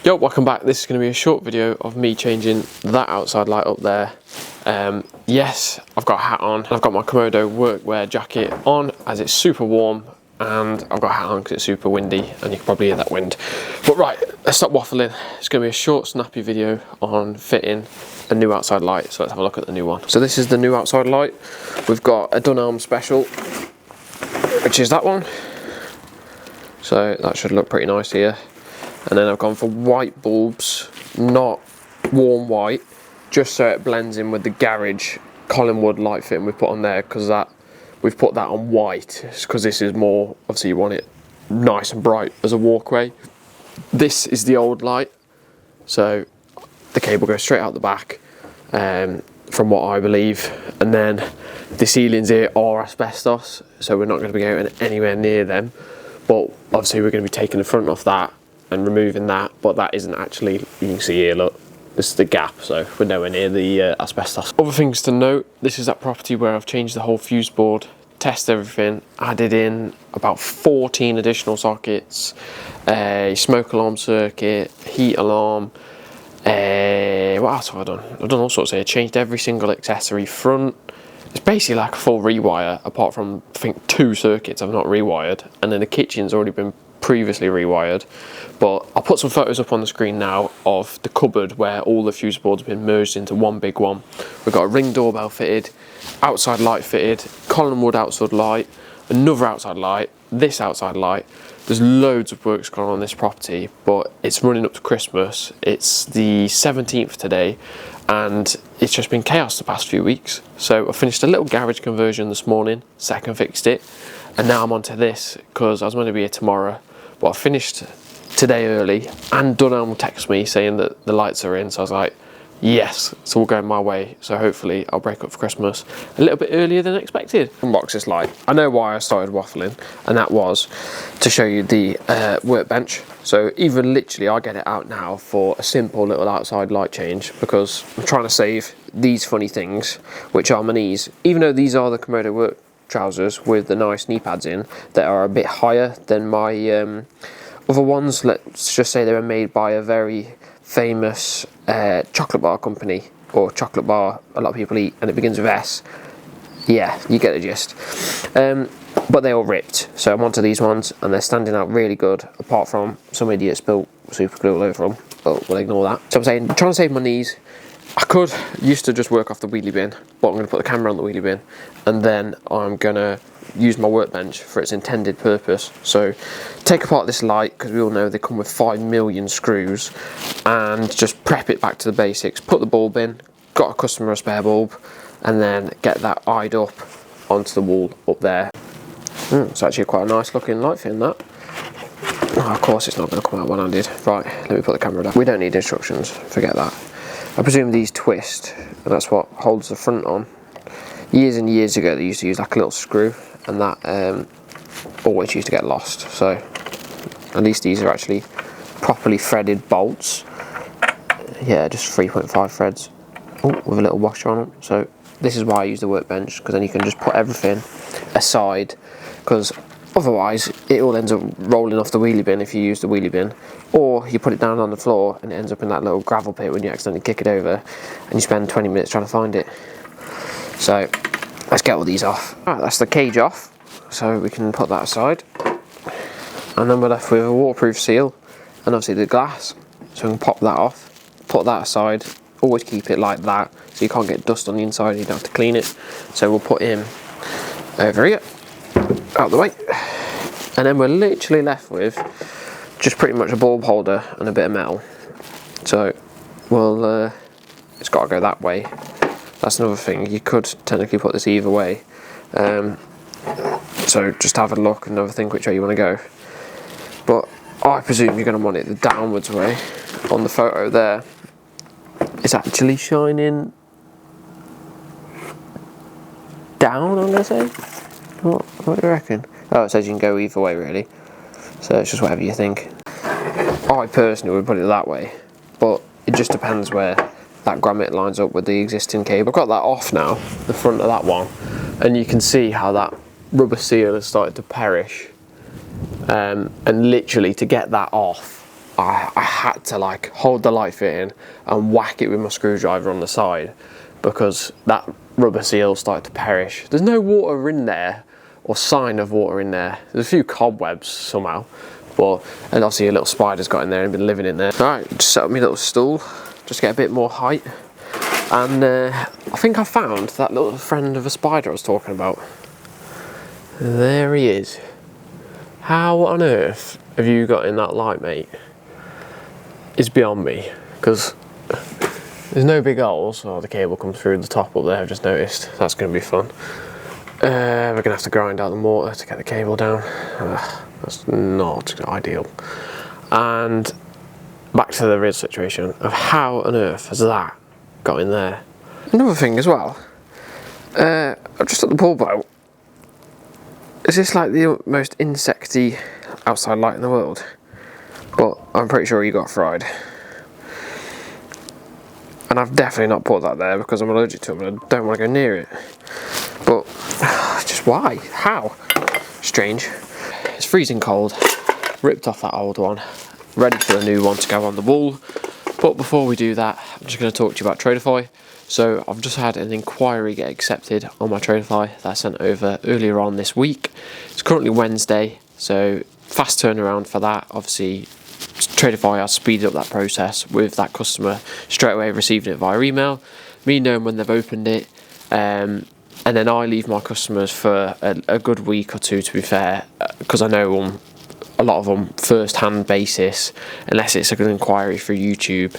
Yo, welcome back. This is going to be a short video of me changing that outside light up there. Yes, I've got a hat on. I've got my Komodo workwear jacket on as it's super warm, and I've got a hat on because it's super windy and you can probably hear that wind. But right, let's stop waffling. It's going to be a short, snappy video on fitting a new outside light. So let's have a look at the new one. So this is the new outside light. We've got a Dunelm Special, which is that one. So that should look pretty nice here. And then I've gone for white bulbs, not warm white, just so it blends in with the garage Collingwood light fitting we put on there, because we've put that on white, because this is more, obviously you want it nice and bright as a walkway. This is the old light, so the cable goes straight out the back, from what I believe, and then the ceilings here are asbestos, so we're not going to be going anywhere near them, but obviously we're going to be taking the front off that and removing that, but that isn't actually, you can see here, look, this is the gap, so we're nowhere near the asbestos. Other things to note, this is that property where I've changed the whole fuse board, tested everything, added in about 14 additional sockets, a smoke alarm circuit, heat alarm, what else have I done? I've done all sorts here, changed every single accessory front. It's basically like a full rewire, apart from I think 2 circuits I've not rewired, and then the kitchen's already been previously rewired. But I'll put some photos up on the screen now of the cupboard where all the fuse boards have been merged into one big one. We've got a Ring doorbell fitted, outside light fitted, Collingwood outside light, another outside light, this outside light. There's loads of works going on this property, but it's running up to Christmas. It's the 17th today, and it's just been chaos the past few weeks. So I finished a little garage conversion this morning, second fixed it, and now I'm onto this because I was meant to be here tomorrow, but I finished today early, and Dunelm texted me saying that the lights are in, so I was like, yes, it's all going my way, so hopefully I'll break up for Christmas a little bit earlier than expected. Unbox this light. I know why I started waffling, and that was to show you the workbench. So even literally I get it out now for a simple little outside light change, because I'm trying to save these funny things, which are my knees. Even though these are the Komodo work trousers with the nice knee pads in that are a bit higher than my other ones, let's just say they were made by a very famous chocolate bar company, or chocolate bar a lot of people eat, and it begins with S. Yeah, you get the gist. But they all ripped, so I'm onto these ones, and they're standing out really good, apart from some idiot spilled super glue all over them, but we'll ignore that. So I'm saying, trying to save my knees. I used to just work off the wheelie bin, but I'm going to put the camera on the wheelie bin, and then I'm going to use my workbench for its intended purpose. So take apart this light, because we all know they come with 5 million screws, and just prep it back to the basics. Put the bulb in, got a customer a spare bulb, and then get that eyed up onto the wall up there. It's actually quite a nice looking light fitting, that. Oh, of course it's not going to come out one-handed. Right, let me put the camera down. We don't need instructions, forget that. I presume these twist, and that's what holds the front on. Years and years ago they used to use like a little screw, and that always used to get lost. So at least these are actually properly threaded bolts. Yeah, just 3.5 threads. Oh, with a little washer on them. So this is why I use the workbench, because then you can just put everything aside, because otherwise it all ends up rolling off the wheelie bin if you use the wheelie bin, or you put it down on the floor and it ends up in that little gravel pit when you accidentally kick it over, and you spend 20 minutes trying to find it. So let's get all these off. Right, that's the cage off, so we can put that aside, and then we're left with a waterproof seal and obviously the glass, so we can pop that off, put that aside. Always keep it like that so you can't get dust on the inside, you don't have to clean it. So we'll put him over here, out the way, and then we're literally left with just pretty much a bulb holder and a bit of metal. So well, it's got to go that way. That's another thing, you could technically put this either way, so just have a look and overthink which way you want to go. But I presume you're going to want it the downwards way. On the photo there, it's actually shining down, I'm going to say. What do you reckon? Oh, it says you can go either way really, so it's just whatever you think. I personally would put it that way, but it just depends where that grommet lines up with the existing cable. I've got that off now, the front of that one, and you can see how that rubber seal has started to perish, and literally to get that off I had to like hold the light fitting and whack it with my screwdriver on the side because that rubber seal started to perish. There's no water in there or sign of water in there. There's a few cobwebs somehow, and obviously a little spider's got in there and been living in there. Alright, just set up my little stool, just get a bit more height. And I think I found that little friend of a spider I was talking about. There he is. How on earth have you got in that light, mate? It's beyond me, because there's no big holes. Oh, the cable comes through the top up there, I've just noticed. That's going to be fun. We're going to have to grind out the mortar to get the cable down. That's not ideal. And back to the real situation of how on earth has that got in there. Another thing as well, I've just at the pool boat. Is this like the most insecty outside light in the world? But I'm pretty sure you got fried. And I've definitely not put that there because I'm allergic to them and I don't want to go near it. But just why? How? Strange. It's freezing cold. Ripped off that old one. Ready for a new one to go on the wall. But before we do that, I'm just going to talk to you about Traderfy. So I've just had an inquiry get accepted on my Traderfy that I sent over earlier on this week. It's currently Wednesday, so fast turnaround for that. Obviously, Traderfy has speeded up that process with that customer straight away receiving it via email, me knowing when they've opened it, and then I leave my customers for a good week or two, to be fair, because I know a lot of them first-hand basis. Unless it's a good inquiry through YouTube,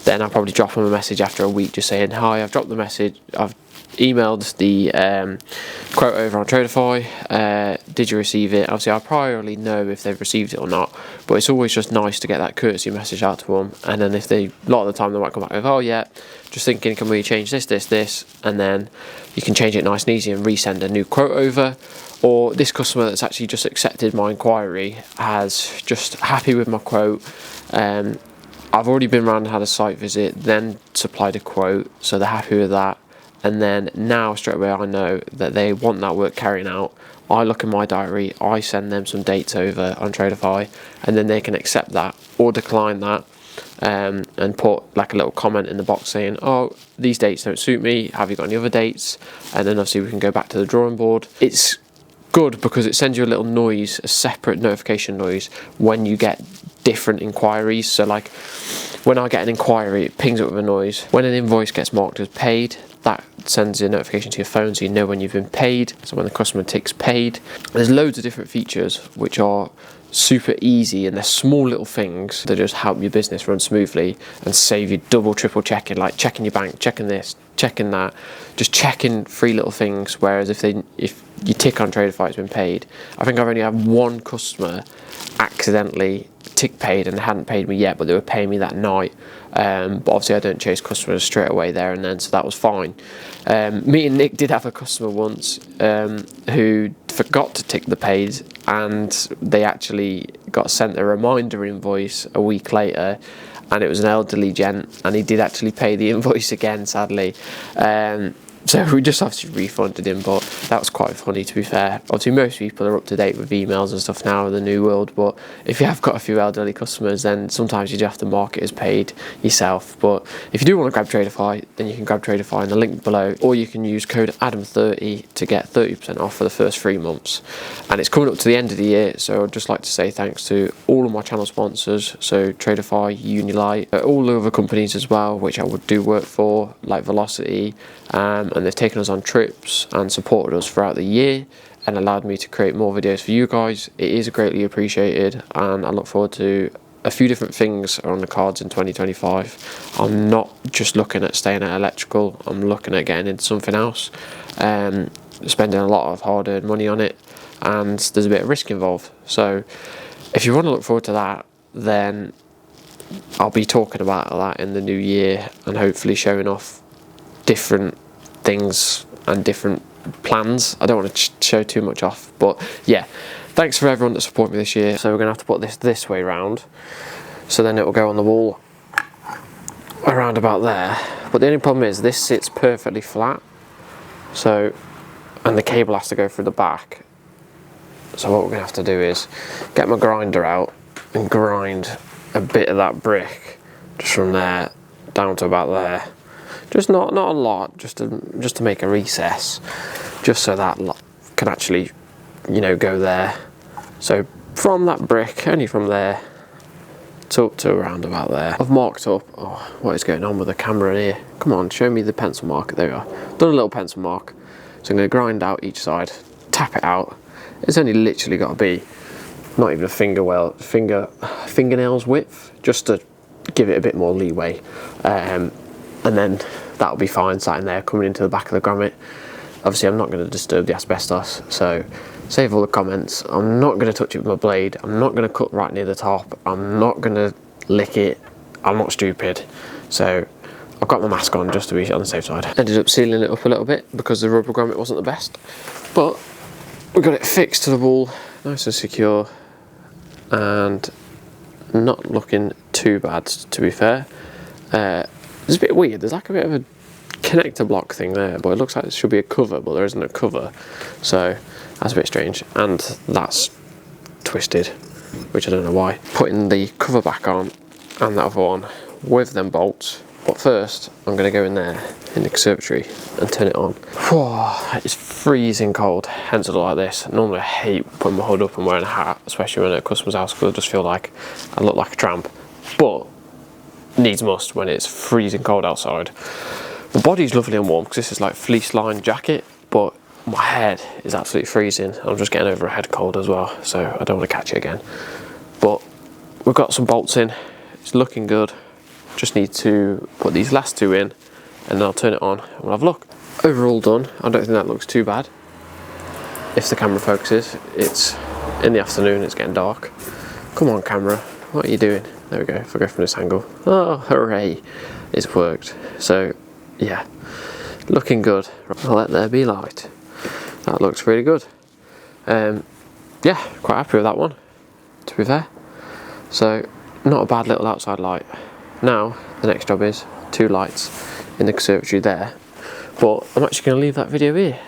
then I'll probably drop them a message after a week just saying, hi, I've dropped the message, I've emailed the quote over on Traderfy, did you receive it? Obviously I priorly know if they've received it or not, but it's always just nice to get that courtesy message out to them. And then if they, a lot of the time they might come back with, oh yeah, just thinking, can we change this, and then you can change it nice and easy and resend a new quote over. Or this customer that's actually just accepted my inquiry has just happy with my quote. I've already been around and had a site visit, then supplied a quote, so they're happy with that. And then now straight away I know that they want that work carrying out. I look in my diary, I send them some dates over on Traderfy, and then they can accept that or decline that, and put like a little comment in the box saying, oh, these dates don't suit me, have you got any other dates? And then obviously we can go back to the drawing board. It's good because it sends you a little noise, a separate notification noise when you get different inquiries. So like when I get an inquiry, it pings up with a noise. When an invoice gets marked as paid, that sends a notification to your phone so you know when you've been paid. So when the customer ticks paid, there's loads of different features which are super easy, and they're small little things that just help your business run smoothly and save you double, triple checking, like checking your bank, checking this, checking that, just checking 3 little things. Whereas if you tick on Traderfy it's been paid, I think I've only had one customer accidentally tick paid and they hadn't paid me yet, but they were paying me that night. But obviously I don't chase customers straight away there and then, so that was fine. Me and Nick did have a customer once who forgot to tick the paid, and they actually got sent a reminder invoice a week later, and it was an elderly gent, and he did actually pay the invoice again, sadly. So we just obviously refunded him, but that was quite funny, to be fair. Obviously most people are up to date with emails and stuff now in the new world, but if you have got a few elderly customers, then sometimes you do have to mark it as paid yourself. But if you do want to grab Traderfy, then you can grab Traderfy in the link below, or you can use code Adam30 to get 30% off for the first 3 months. And it's coming up to the end of the year, so I'd just like to say thanks to all of my channel sponsors, so Traderfy, Unilight, all the other companies as well, which I would do work for, like Velocity, and they've taken us on trips and supported us throughout the year and allowed me to create more videos for you guys. It is greatly appreciated, and I look forward to a few different things are on the cards in 2025. I'm not just looking at staying at electrical, I'm looking at getting into something else, spending a lot of hard-earned money on it, and there's a bit of risk involved. So if you want to look forward to that, then I'll be talking about that in the new year and hopefully showing off different things and different plans. I don't want to show too much off, but yeah, thanks for everyone that supported me this year. So we're gonna have to put this way round, so then it will go on the wall around about there. But the only problem is this sits perfectly flat, so, and the cable has to go through the back. So what we're gonna have to do is get my grinder out and grind a bit of that brick just from there down to about there. Just not a lot, just to make a recess, just so that can actually, you know, go there. So from that brick, only from there to up to around about there. I've marked up, oh, what is going on with the camera here? Come on, show me the pencil mark. There we are. Done a little pencil mark. So I'm going to grind out each side, tap it out. It's only literally got to be not even a fingernails width, just to give it a bit more leeway. And then that'll be fine, sat in there, coming into the back of the grommet. Obviously I'm not going to disturb the asbestos, so save all the comments. I'm not going to touch it with my blade. I'm not going to cut right near the top. I'm not going to lick it. I'm not stupid. So I've got my mask on just to be on the safe side. Ended up sealing it up a little bit because the rubber grommet wasn't the best, but we got it fixed to the wall, nice and secure, and not looking too bad, to be fair. It's a bit weird, there's like a bit of a connector block thing there, but it looks like it should be a cover, but there isn't a cover, so that's a bit strange. And that's twisted, which I don't know why. Putting the cover back on and that other one with them bolts, but first I'm going to go in there in the conservatory and turn it on. Whoa, it's freezing cold, hence I look like this. Normally I hate putting my hood up and wearing a hat, especially when at a customer's house, because I just feel like I look like a tramp, but needs must when it's freezing cold outside. The body's lovely and warm because this is like fleece lined jacket, but my head is absolutely freezing. I'm just getting over a head cold as well, so I don't want to catch it again. But we've got some bolts in, it's looking good. Just need to put these last two in and then I'll turn it on and we'll have a look. Overall done. I don't think that looks too bad. If the camera focuses, it's in the afternoon, it's getting dark. Come on camera, what are you doing? There we go, if I go from this angle. Oh, hooray, it's worked. So yeah, looking good. I'll let there be light. That looks really good. Yeah, quite happy with that one, to be fair. So not a bad little outside light. Now the next job is 2 lights in the conservatory there, but I'm actually going to leave that video here.